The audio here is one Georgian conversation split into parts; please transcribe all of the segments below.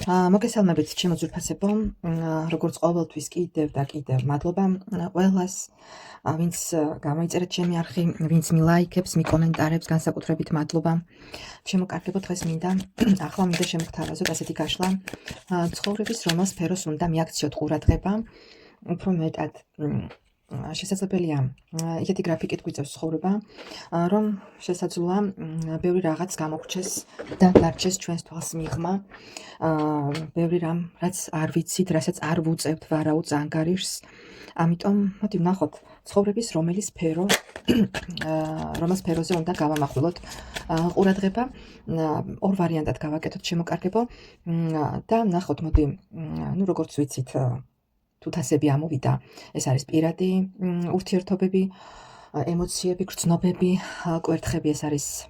მოგესალმებით ჩემო ძვირფასებო, როგორც ყოველთვის კიდევ და კიდევ მადლობა ყველას, ვინც გამოიწერეთ ჩემი არხი, ვინც მილაიქებს, მიკომენტარებს, განსაკუთრებით მადლობა. ჩემო კარგებო, დღეს მინდა ახლა მინდა შემოგთავაზოთ ასეთი გაშლა, ცხოვრების რომელ სფეროს უნდა მიაქციოთ ყურადღება, უფრო მეტად შესაძლებელია ისეთი გრაფიკით გვიწევს ცხოვრება, რომ შესაძლოა ბევრი რაღაც გამოგრჩეს და დარჩეს ჩვენს თვალს მიღმა, ბევრი რამ, რაც არ ვიცით, რასაც არ ვუწევთ ვარაუდს ანგარიშს. ამიტომ მოდი ვნახოთ ცხოვრების რომელ სფეროზე უნდა გავამახვილოთ ყურადღება. ორ ვარიანტად გავაკეთოთ ჩემო კარგებო და ვნახოთ, მოდი, როგორც ვიცით, თუთასები ამოვიდა, ეს არის პირადი ურთიერთობები, ემოციები, გრძნობები, კვერთხები, ეს არის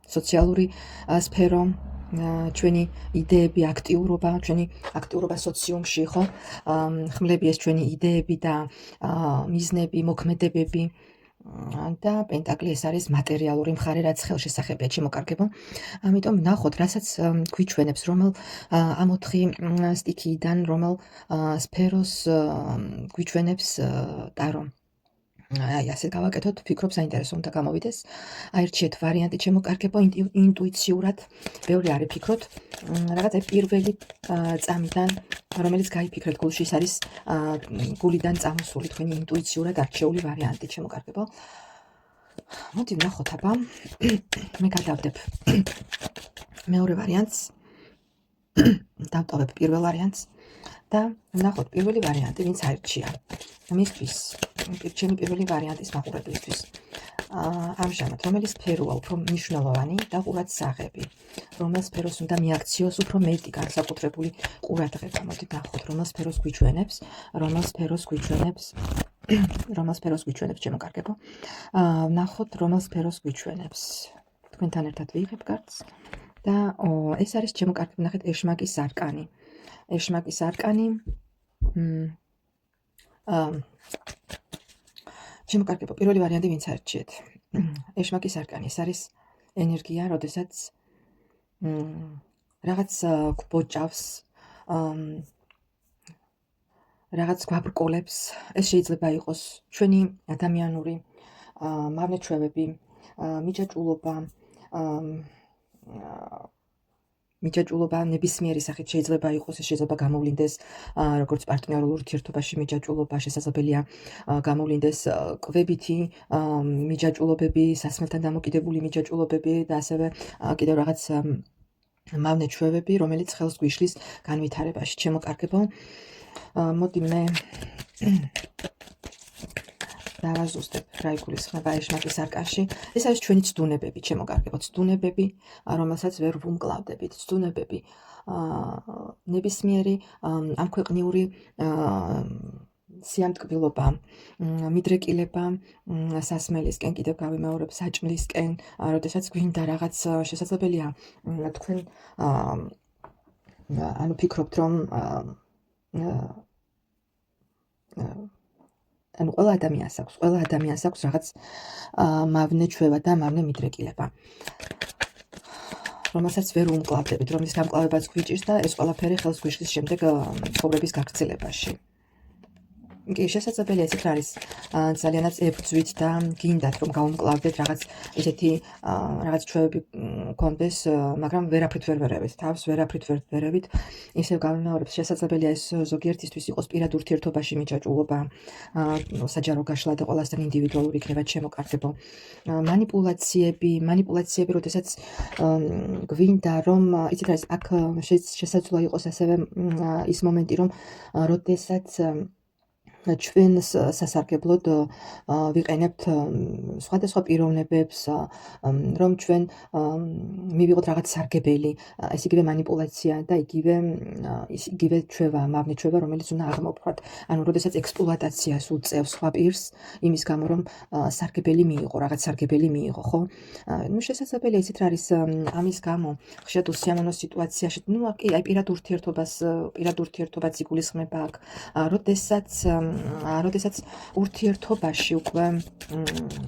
სოციალური სფერო, ჩვენი იდეები, აქტიურობა, ჩვენი აქტიურობა სოციუმში, ხო? ხმლები ეს ჩვენი იდეები და მიზნები, მოქმედებები და პენტაკლი ეს არის მატერიალური მხარე, რაც ხელშესახებია ჩემო კარგებო. ამიტომ ვნახოთ, რასაც გვიჩვენებს, რომელ ამ 4 სტიქიიდან, რომელ სფეროს გვიჩვენებს ტარო. აი, ასე გავაკეთოთ, ვფიქრობ, საინტერესო უნდა გამოვიდეს. აირჩიეთ ვარიანტი ჩემო კარგებო, ინტუიციურად, ბევრი არ იფიქროთ, რაღაც აი პირველი წამიდან, რომელიც გაიფიქრეთ გულში, ის არის გულიდან წამოსული თქვენი ინტუიციურად არჩეული ვარიანტი ჩემო კარგებო. მოდი ვნახოთ, აბა მე გადავდებ მეორე ვარიანტს, დავტოვებ პირველ ვარიანტს და ვნახოთ პირველი ვარიანტი, ვინც აირჩია მისთვის, ჩემი პირველი ვარიანტის მაყურებლისთვის. ამჟამად რომელი სფეროა უფრო მნიშვნელოვანი და ყურადსაღები, რომელ სფეროს უნდა მიაქციოს უფრო მეტი განსაკუთრებული ყურადღება. მოდი ვნახოთ, რომელ სფეროს გვიჩვენებს, რომელ სფეროს გვიჩვენებს ჩემო კარგებო. ვნახოთ, რომელ სფეროს გვიჩვენებს. თქვენთან ერთად ვიღებ კარტს და ეს არის ჩემო კარგებო, ნახეთ, ეშმაკის არკანი. ეშმაკის არკანი ჩემო კარგებო, პირველი ვარიანტი ვინც არჩიეთ. ეშმაკის არკანი, ეს არის ენერგია, როდესაც რაღაც გვბოჭავს, რაღაც გვაბრკოლებს. ეს შეიძლება იყოს ჩვენი ადამიანური მავნეჩვევები, მიჯაჭვულობა ნებისმიერი სახით შეიძლება იყოს, ეს შეიძლება გამოვლინდეს როგორც პარტნიორულ ურთიერთობაში მიჯაჭვულობა, შესაძლებელია გამოვლინდეს კვებითი მიჯაჭვულობები, სასმელთან დამოკიდებული მიჯაჭვულობები და ასევე კიდევ რაღაც მავნეჩვევები, რომელიც ხელს გვიშლის განვითარებაში. ჩემო კარგებო, მოდი მე დავაზუსტებ რა იგულისხმება ეშმაკის არკანში. ეს არის ჩვენი ცდუნებები, ჩემო კარგებო, ცდუნებები, რომელსაც ვერ ვუმკლავდებით, ცდუნებები, ნებისმიერი ამქვეყნიური სიამტკბილობა, მიდრეკილება სასმელისკენ, კიდევ გავიმეორებ, საჭმლისკენ, როდესაც გვინდა რაღაც, შესაძლებელია თქვენ ანუ ფიქრობთ, რომ ანუ ყველა ადამიანს აქვს რაღაც მავნეჩვევა და მავნე მიდრეკილება, რომელსაც ვერ უმკლავდებით, რომლის გამკლავებაც გვიჭირს და ეს ყველაფერი ხელს გვიშლის შემდეგ ცხოვრების გაგრძელებაში. კი, შესაძლებელია ესეთ არის ძალიანაც ებრძვით და გინდათ რომ გაუმკლავდეთ რაღაც ესეთი რაღაც ჩვევები გქონდეს, მაგრამ ვერაფრით ვერ ვერევით, თავს ვერაფრით ვერ ვერევით. ისევ გავიმეორებ, შესაძლებელია ეს ზოგიერთისთვის იყოს პირად ურთიერთობაში მიჯაჭვულობა, საჯარო გაშლა და ყველასთან ინდივიდუალური იქნება ჩემო კარგებო. მანიპულაციები, როდესაც გვინდა რომ იცით რა ის აქ შესაძლოა იყოს ასევე ის მომენტი, რომ როდესაც ჩვენს სასარგებლოდ ვიყენებთ სხვადასხვა პიროვნებებს, რომ ჩვენ მივიღოთ რაღაც სარგებელი, ეს იგივე მანიპულაცია და იგივე ჩვევა, მავნეჩვევა, რომელიც უნდა აღმოფხვრათ. ანუ როდესაც ექსპლუატაციას უწევს სხვა პირს, იმის გამო რომ სარგებელი მიიღო, რაღაც სარგებელი მიიღო, ხო? ნუ შესაძლებელია ისეთ არის ამის გამო, ხშირად უსიამოვნო სიტუაციაში, ნუ კი, აი პირად ურთიერთობაც იგულისხმება აქ, როდესაც ურთიერთობაში უკვე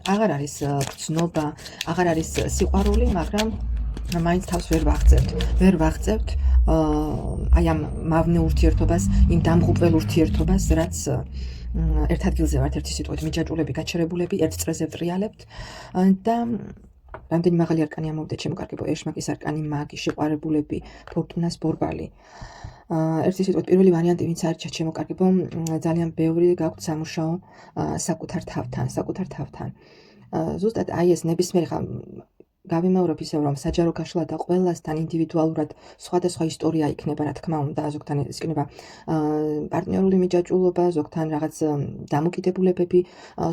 აღარ არის გრძნობა, აღარ არის სიყვარული, მაგრამ მაინც თავს ვერ ვაღწევთ, აი ამ მავნე ურთიერთობას, იმ დამღუპველ ურთიერთობას, რაც ერთ ადგილზე ვართ, ერთი სიტყვით მიჯაჭულები, გაჩერებულები, ერთ წრეზე ვტრიალებთ და რამდენი მაღალი არკანი ამოვიდა ჩემო კარგებო, ეშმაკის არკანი, მაგი, შეყვარებულები, ფორტუნას ბორბალი. ერთი სიტყვით პირველი ვარიანტი ვინც არჩა ჩემო კარგებო, ძალიან ბევრი გაქვთ სამუშაო საკუთარ თავთან. ზუსტად აი ეს ნებისმიერი ხა გავიმეორებ ისევ რომ საჯარო გაშლა და ყველასთან ინდივიდუალურად სხვადასხვა ისტორია იქნება, რა თქმა უნდა, ზოგთან ეს იქნება პარტნიორული მიჯაჭვულობა, ზოგთან რაღაც დამოკიდებულებები,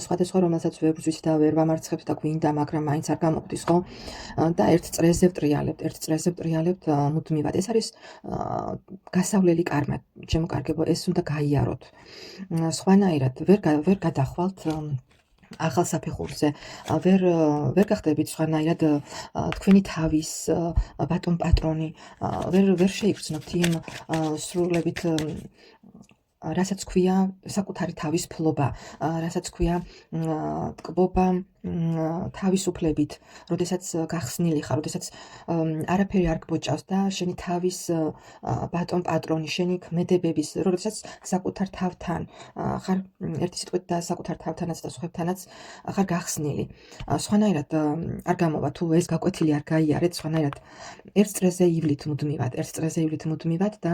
სხვადასხვა რომელსაც ვერ ვზვით და ვერ ვამარცხებთ და გვინდა, მაგრამ მაინც არ გამოგვდის, ხო? და ერთ წრეზე ვტრიალებთ მუდმივად. ეს არის გასავლელი კარმა, ჩემო კარგებო, ეს უნდა გაიაროთ. სხვანაირად ვერ გადახვალთ ახალ საფეხურზე, ვერ გახდებით სხვანაირად თქვენი თავის ბატონ პატრონი, ვერ შეიგრძნობთ იმ სრულებით რასაც ქვია საკუთარი თავისფლობა, რასაც ქვია ტკბობა თავისუფლებით, როდესაც გახსნილი ხარ, როდესაც არაფერი არ გბოჭავს და შენი თავის ბატონ პატრონი, შენი ქმედებების, როდესაც საკუთარ თავთან ხარ, ერთი სიტყვით და საკუთარ თავთანაც და სხვებთანაც ხარ გახსნილი. სხვანაირად არ გამოვა, თუ ეს გაკვეთილი არ გაიარეთ, სხვანაირად ერთ წრეზე ივლით მუდმივად და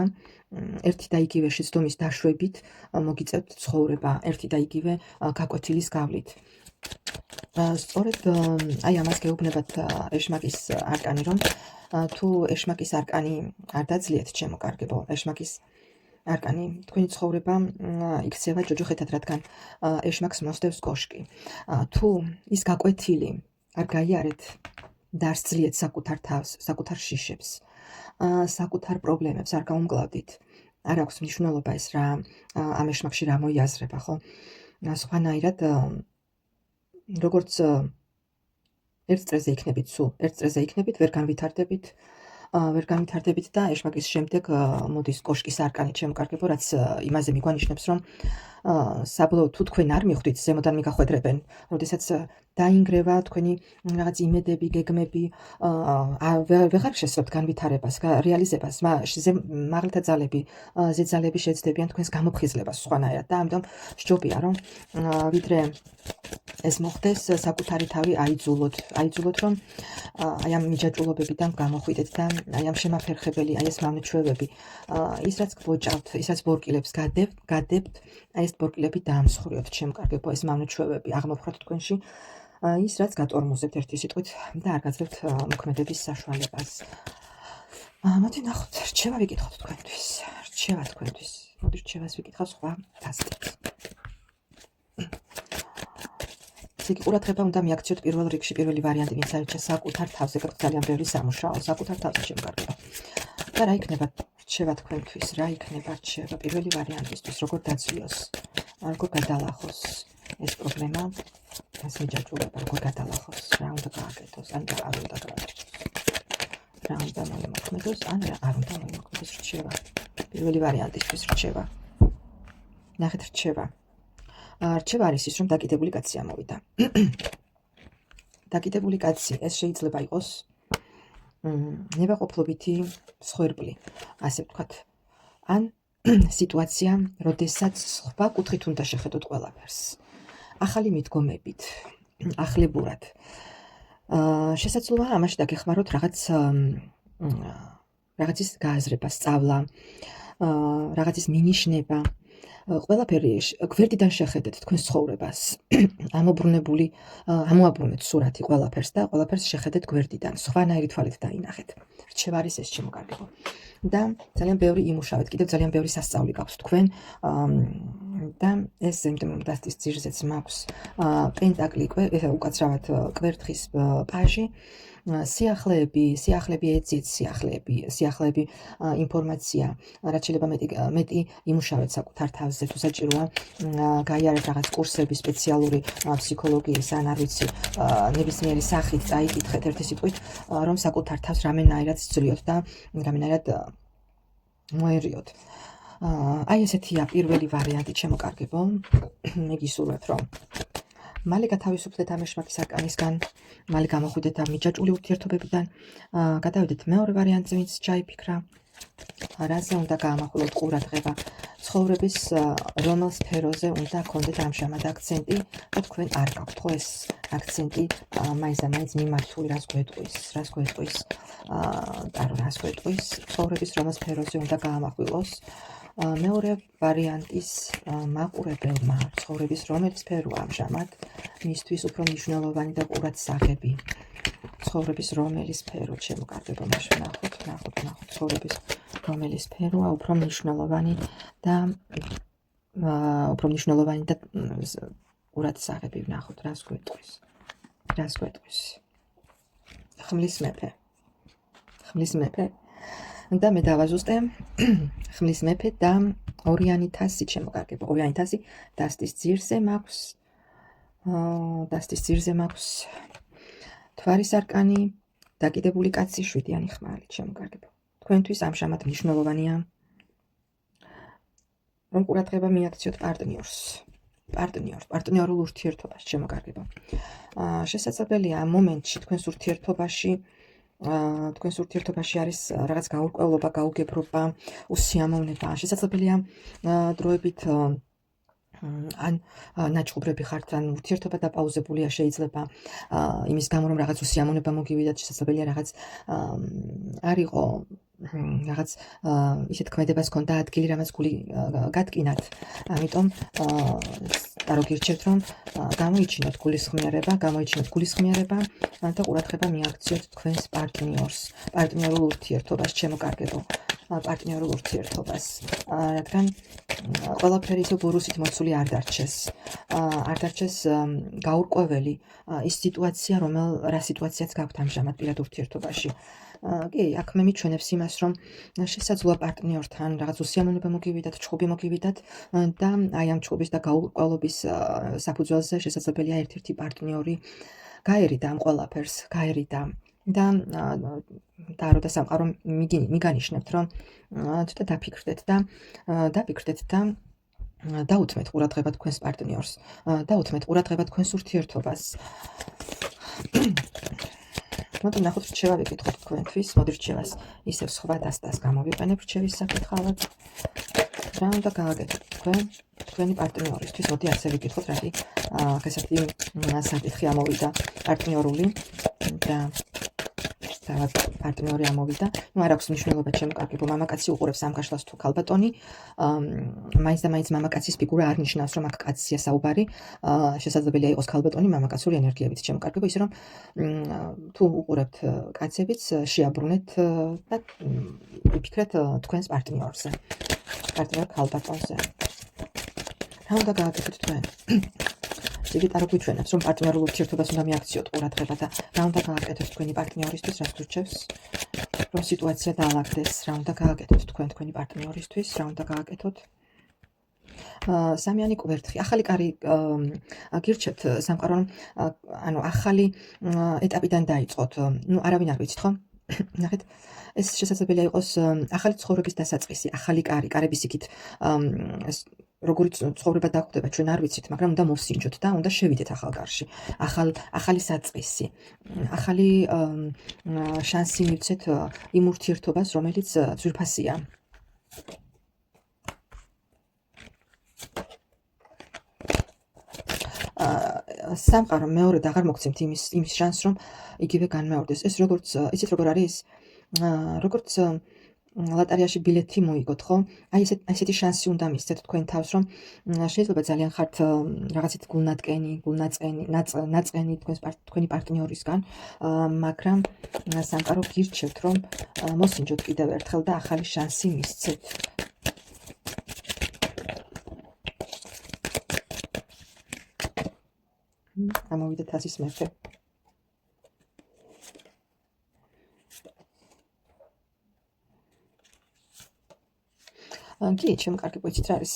ერთი და იგივე შეცდომის დაშვებით მოგიწევთ ცხოვრება, ერთი და იგივე გაკვეთილის გავლით. სწორედ აი ამას გეუბნებათ ეშმაკის არკანი, რომ თუ ეშმაკის არკანი არ დაძლიათ, ჩემო კარგებო, ეშმაკის არკანი თქვენი ცხოვრება იქცევა ჯოჯოხეთად, რადგან ეშმაკს მოსდევს კოშკი. თუ ის გაკვეთილი არ გაიარეთ და არ სძლიეთ საკუთარ თავს, საკუთარ შიშებს, საკუთარ პრობლემებს არ გაუმკლავდით, არ აქვს მნიშვნელობა ეს რა ამ ეშმაკში რა მოიაზრება, ხო? სხვანაირად როგორც ერთ წრეზე იქნებით სულ, ვერ განვითარდებით და ეშმაკის შემდეგ მოდის კოშკის არკანი, ჩემო კარგებო, რაც იმაზე მიგვანიშნებს, რომ საბოლოოდ თუ თქვენ არ მიხვდით, ზემოდან მიგახვედრებენ, როდესაც დაინგრევა თქვენი რაღაც იმედები, გეგმები, ვეღარ შესწრებთ განვითარებას, რეალიზებას, მაღალთა ძალები, ზეძალები შეძდებიან თქვენს გამოფხიზლებას სხვანაირად და ამიტომ სჯობია, რომ ვიდრე ეს მოხდეს, საკუთარი თავი აიძულოთ, რომ აი ამ მიჯაჭვულობებიდან გამოხვიდეთ და აი ამ შემაფერხებელი, აი ეს მავნეჩვევები, ის რაც გბოჭავთ, ის რაც ბორკილებს გადებთ, აი ეს ბორკილები დაამსხვრიოთ, ჩემო კარგებო, ეს მავნეჩვევები აღმოფხრათ თქვენში, ის რაც გატორმოზებთ ერთი სიტყვით და არ გაძლევთ მოქმედების საშუალებას. მოდი ნახოთ, რჩევა ვიკითხოთ თქვენთვის. მოდი რჩევას ვიკითხავ სხვა დასკით. ისე ყურადღება უნდა მიაქციოთ პირველ რიგში, პირველი ვარიანტი, ვინც არჩა საკუთარ თავზე, გაქვთ ძალიან ბევრი სამუშაო, საკუთარ თავზე ჩემო კარგებო. და რა იქნება რჩევა თქვენთვის, პირველი ვარიანტისთვის, როგორ დაძლიოს, როგორ გადალახოს ეს პრობლემა, ეს მიჯაჭვულობა, როგორ გადალახოს, რა უნდა გააკეთოს, ან არ უნდა გააკეთოს, რა უნდა მოიმოქმედოს, ან არ უნდა მოიმოქმედოს რჩევა. პირველი ვარიანტისთვის რჩევა. ნახეთ რჩევა. რჩევა არის ის, რომ დაკიდებული კაცი ამოვიდა. დაკიდებული კაცი, ეს შეიძლება იყოს ნებაყოფლობითი მსხვერპლი, ასე ვთქვათ, ან სიტუაცია, როდესაც სხვა კუთხით უნდა შეხედოთ ყველაფერს. ახალი მიდგომებით, ახლებურად. შესაძლოა ამაში დაგეხმაროთ რაღაცის გააზრება, სწავლა, რაღაცის მინიშნება. ყველაფერი გვერდიდან შეხედეთ თქვენს ცხოვრებას, ამოაბრუნეთ სურათი ყველაფერს და ყველაფერს შეხედეთ გვერდიდან, სხვანაირი თვალით დაინახეთ. რჩევა არის ეს, ჩემო კარგებო. და ძალიან ბევრი იმუშავეთ, კიდევ ძალიან ბევრი სასწაული გაქვთ თქვენ და ეს იმიტომ რომ დასტის ძირზეც მაქვს პენტაკლი, უკაცრავად კვერთხის პაჟი, სიახლეები ეძიეთ, სიახლეები ინფორმაცია, რაც შეიძლება მეტი იმუშავეთ საკუთარ თავზე, თუ საჭიროა გაიარეთ რაღაც კურსები სპეციალური ფსიქოლოგიის, ან არ ვიცი, ნებისმიერი სახით წაიკითხეთ ერთი სიტყვით, რომ საკუთარ თავს რამენაირად სძლიოთ და რამენაირად მოერიოთ. აი ესეთია პირველი ვარიანტი, ჩემო კარგებო. მე გისურვებთ, რომ მალე გათავისუფლდეთ ამ ეშმაკის არკანისგან, მალე გამოხვიდეთ ამ მიჯაჭვული ურთიერთობებიდან, გადავიდეთ მეორე ვარიანტზე, ვინც ჩაიფიქრა რაზე უნდა გაამახვილოთ ყურადღება ცხოვრების რომელ სფეროზე უნდა გქონდეთ ამჟამად აქცენტი და თქვენ არ გაქვთ ხო ეს აქცენტი მაინც მიმართული რას გვეტყვის ცხოვრების რომელ სფეროზე უნდა გაამახვილოს მეორე ვარიანტის მაყურებელმა ცხოვრების რომელი სფეროა ამჟამად მისთვის უფრო მნიშვნელოვანი და ყურადსაღები ცხოვრების რომელი სფერო შემოკარგება მაშინ ნახოთ ცხოვრების რომელი სფეროა უფრო მნიშვნელოვანი და ყურადსაღები ვნახოთ რას გვეტყვის ხმლის მეფე და მე დავაზუსტე ხმლის მეფე და ორიანი თასი შემოკარგება ორიანი თასი დასტის ძირზე მაქვს თვარის არკანი დაკიდებული კაცი შვიდიანი ხმალი შემოკარგება თქვენთვის ამჟამად მნიშვნელოვანია რომ ყურადღება მიაქციოთ პარტნიორულ ურთიერთობას შემოკარგება შესაძლებელია ამ მომენტში თქვენს ურთიერთობაში არის რაღაც გაურკვევლობა, გაუგებრობა, უსიამოვნება. შესაძლებელია დროებით ან ნაჭყუბრები ხართ, ან ურთიერთობა დაპაუზებულია შეიძლება იმის გამო, რომ რაღაც უსიამოვნება მოგივიდათ, შესაძლებელია რაღაც არ იყო რაღაც ისეთ ქმედებას ქონდა ადგილი, რამაც გული გატკინათ. ამიტომ და რო გირჩევთ, რომ გამოიჩინოთ გულისხმიერება და ყურადღება მიაქციოთ თქვენს პარტნიორულ ურთიერთობას შემოკარგებო. პარტნიორულ ურთიერთობას, რადგან ყველაფერი ისე ბურუსით მოცული არ დარჩეს გაურკვეველი ის სიტუაცია, რა სიტუაციაც გაქვთ ამჟამად პირად ურთიერთობაში. კი, აქ მე მიჩვენებს იმას, რომ შესაძლოა პარტნიორთან რაღაც უსიამოვნება მოგივიდათ, ჩხუბი მოგივიდათ და აი ამ ჩხუბის და გაურკვევლობის საფუძველზე შესაძლებელია ერთ-ერთი პარტნიორი გაერიდა ამ ყველაფერს, და რო სამყარო მიგანიშნებთ, რომ ცოტა დაფიქრდეთ და დაუთმეთ ყურადღება თქვენს პარტნიორს, დაუთმეთ ყურადღება თქვენს ურთიერთობას. მოდი ნახოთ რჩევა ვიკითხოთ თქვენთვის, რჩევას ისევ სხვა დასტას გამოვიყენებ რჩევის საკითხავად. რა უნდა გააკეთოთ თქვენი პარტნიორისთვის? მოდი ასე ვიკითხოთ, რადი ესეთი საკითხი ამოვიდა პარტნიორული და პარტნიორი ამოვიდა. არ აქვს მნიშვნელობა შემოკარგებო, მამაკაცი უყურებს ამ გაშლას თუ ქალბატონი, მაინც და მაინც მამაკაცის ფიგურა არ ნიშნავს, რომ აქ კაცია საუბარი, შესაძლებელია იყოს ქალბატონი მამაკაცური ენერგიებით შემოკარგებო, ისე რომ თუ უყურებთ კაცებიც შეაბრუნეთ და იფიქრეთ თქვენს პარტნიორზე, პარტნიორ ქალბატონზე. რა უნდა გააკეთოთ თქვენ? იგი ტარო გვიჩვენებს, რომ პარტნიორულ ურთიერთობას უნდა მიაქციოთ ყურადღება და რა უნდა გააკეთოთ თქვენი პარტნიორისთვის, რაც გრჩევს, რომ სიტუაცია დაალაგდეს, რა უნდა გააკეთოთ თქვენი პარტნიორისთვის, რა უნდა გააკეთოთ. სამიანი კვერთხი, ახალი კარი გირჩევთ სამყარო, ანუ ახალი ეტაპიდან დაიწყოთ. არავინ არ ვიცით, ხო? ნახეთ, ეს შესაძლებელია იყოს ახალი ცხოვრების დასაწყისი, ახალი კარების იქით როგორი ცხოვრება დაგვხვდება, ჩვენ არ ვიცით, მაგრამ უნდა მოვსინჯოთ და უნდა შევიდეთ ახალ კარში. ახალი საწყისი, ახალი შანსი მივცეთ იმ ურთიერთობას, რომელიც ძვირფასია. სამყარო მეორედ აღარ მოგცემთ იმის შანსს, რომ იგივე განმეორდეს. ეს იცით როგორ არის? როგორც ლატარიაში ბილეთი მოიგოთ, ხო? აი ესეთი შანსი უნდა მისცეთ თქვენ თავს, რომ შეიძლება ძალიან ხართ რაღაცით გულნაწყენი თქვენი პარტნიორისგან, მაგრამ სამყარო გირჩევთ, რომ მოსინჯოთ კიდევ ერთხელ და ახალი შანსი მისცეთ. გამოვიდა თასის მეფე. კი, შემოკარგებო, იცით რა არის?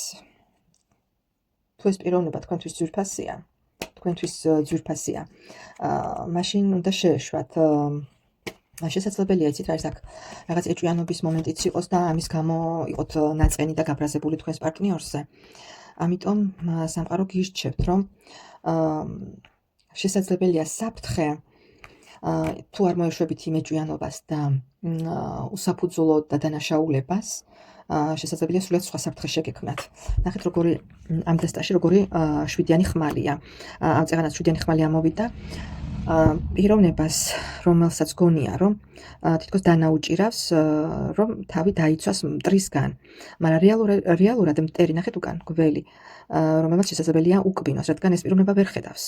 თუ ეს პიროვნება თქვენთვის ძვირფასია, მაშინ უნდა შეეშვათ. შესაძლებელია, იცით რა არის, აქ რაღაც ეჭვიანობის მომენტიც იყოს და ამის გამო იყოთ ნაწყენი და გაბრაზებული თქვენს პარტნიორზე. ამიტომ სამყარო გირჩევთ, რომ შესაძლებელია საფრთხე თუ არ მოეშვებით იმ ეჭვიანობას და უსაფუძვლო დადანაშაულებას შესაძლებელია სულად სხვა საფრთხე შეგექმნათ. ნახეთ როგორი ამ ტესტაში როგორი 7-იანი ხმალია. ამ წეღანაც 7-იანი ხმალი ამოვიდა. პიროვნებას, რომელსაც გონია, რომ თითქოს დანაუჭირავს, რომ თავი დაიცვას მტრისგან, მაგრამ რეალურად მტერი, ნახეთ უკან გველი, რომელმაც შესაძლებელია უკბინოს, რადგან ეს პიროვნება ვერ ხედავს.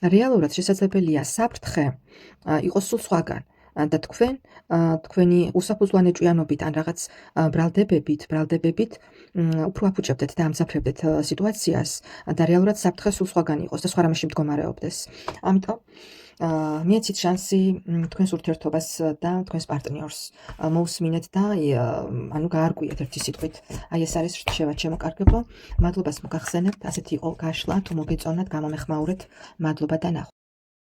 რეალურად შესაძლებელია საფრთხე იყოს სულ სხვაგან და თქვენი უსაფუძვლო ეჭვიანობით ან რაღაც ბრალდებებით უფრო აფუჭებდეთ და ამძაფრებდეთ სიტუაციას და რეალურად საფრთხე სულ სხვაგან იყოს და სხვა რამეში მდგომარეობდეს. ამიტომ მიეცით შანსი თქვენს ურთიერთობას და თქვენს პარტნიორს მოусმინეთ და ანუ გაარკვიეთ ერთი სიტყვით. აი ეს არის რჩევა ჩემო კარგებო. მადლობას მოგახსენებთ. ასეთი იყო გაშლა, თუ მოგეწონათ, გამომეხმაურეთ. მადლობა და ნახვამდის.